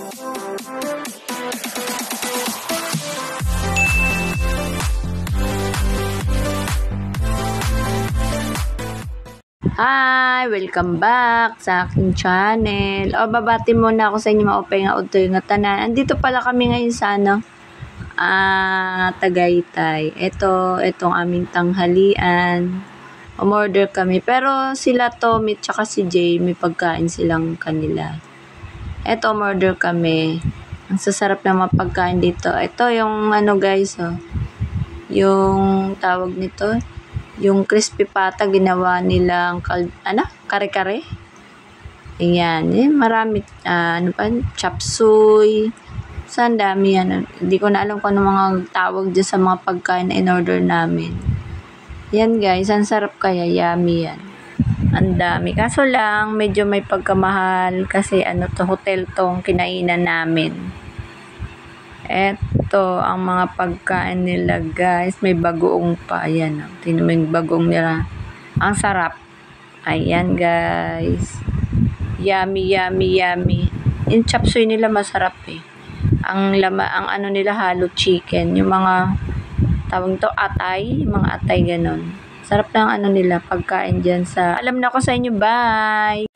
Hi! Welcome back sa aking channel. Babati muna ako sa inyo mga upay nga udtoy nga tanan. Andito pala kami ngayon sa Tagaytay. Itong aming tanghalian. Umorder kami. Pero sila Tommy tsaka si Jay, may pagkain silang kanila. Umorder kami. Ang sasarap ng mga pagkain dito. Ito yung guys, yung tawag nito. Yung crispy pata, ginawa nilang kare-kare. Ayan, marami, chop suey. Saan dami yan. Hindi ko na alam kung ano mga tawag dyan sa mga pagkain na in-order namin. Yan guys, ang sarap kaya, yummy yan. Ang dami. Kaso lang, medyo may pagkamahal kasi hotel tong kinainan namin. Eto, ang mga pagkain nila guys. May bagoong pa. Ayan. Tingnan mo yung bagoong nila. Ang sarap. Ayan guys. Yummy, yummy, yummy. Yung chop suey nila masarap eh. Ang nila halo chicken. Yung mga tawag to atay. Yung mga atay ganon. Sarap ng nila pagkain dyan sa. Alam na ko sa inyo. Bye!